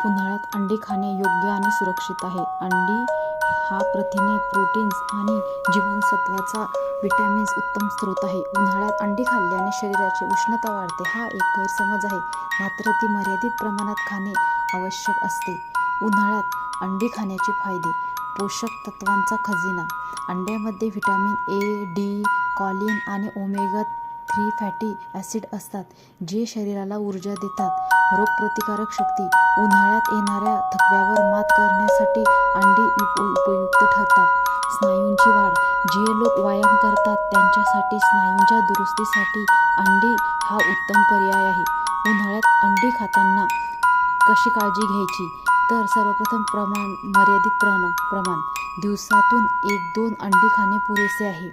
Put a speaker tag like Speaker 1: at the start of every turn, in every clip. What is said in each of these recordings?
Speaker 1: उन्हाळ्यात अंडी खाणे योग्य आणि सुरक्षित आहे. अंडी हा प्रथिने, प्रोटीन्स आणि जीवनसत्वाचा विटॅमिन्स उत्तम स्रोत आहे. उन्हाळ्यात अंडी खाल्ल्याने शरीराची उष्णता वाढते हा एक गैरसमज आहे, मात्र ती मर्यादित प्रमाणात खाणे आवश्यक असते. उन्हाळ्यात अंडी खाण्याचे फायदे. पोषक तत्वांचा खजिना. अंड्यामध्ये व्हिटॅमिन ए, डी, कॉलिन आणि ओमेगा 3 फॅटी ॲसिड असतात, जे शरीराला ऊर्जा देतात. रोगप्रतिकारक शक्ती. उन्हाळ्यात येणाऱ्या थकव्यावर मात करण्यासाठी अंडी उपयुक्त ठरतात. स्नायूंची वाढ. जे लोक व्यायाम करतात त्यांच्यासाठी स्नायूंच्या दुरुस्तीसाठी अंडी हा उत्तम पर्याय आहे. उन्हाळ्यात अंडी खाताना कशी काळजी घ्यायची, तर सर्वप्रथम मर्यादित प्रमाण. दिवसातून 1-2 अंडी खाणे पुरेसे आहे.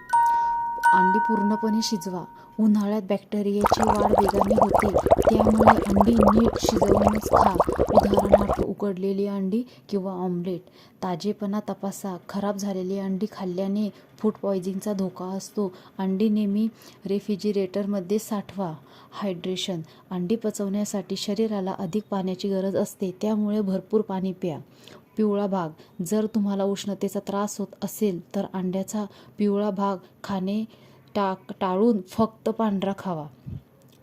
Speaker 1: अंडी पूर्णपणे शिजवा. उन्हाळ्यात बॅक्टेरियाची वाढ वेगाने होते, त्यामुळे अंडी नीट शिजवूनच खा. उदाहरणार्थ उकडलेली अंडी किंवा ऑमलेट. ताजेपणा तपासा. खराब झालेली अंडी खाल्ल्याने फूड पॉयझनिंगचा धोका असतो. अंडी नेहमी रेफ्रिजरेटरमध्ये साठवा. हायड्रेशन. अंडी पचवण्यासाठी शरीराला अधिक पाण्याची गरज असते, त्यामुळे भरपूर पाणी प्या. पिवळा भाग. जर तुम्हाला उष्णतेचा त्रास होत असेल तर अंड्याचा पिवळा भाग खाणे टाळून फक्त पांढरा खावा.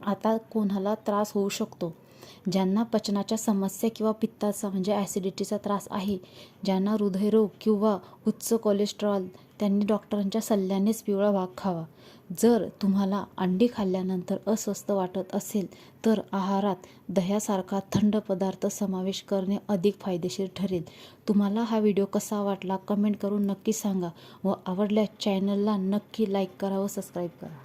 Speaker 1: आता कोणाला त्रास होऊ शकतो? ज्यांना पचनाच्या समस्या किंवा पित्ताचा ॲसिडिटीचा त्रास आहे, ज्यांना हृदयरोग किंवा उच्च कोलेस्टेरॉल, त्यांनी डॉक्टरांच्या सल्ल्यानेच पिवळा भाग खावा. जर तुम्हाला अंडी खाल्ल्यानंतर अस्वस्थ वाटत असेल तर आहारात दह्यासारखा थंड पदार्थ समावेश करणे अधिक फायदेशीर ठरेल. तुम्हाला हा व्हिडिओ कसा वाटला कमेंट करून नक्की सांगा व आवडल्यास चॅनलला नक्की लाईक करा व सबस्क्राईब करा.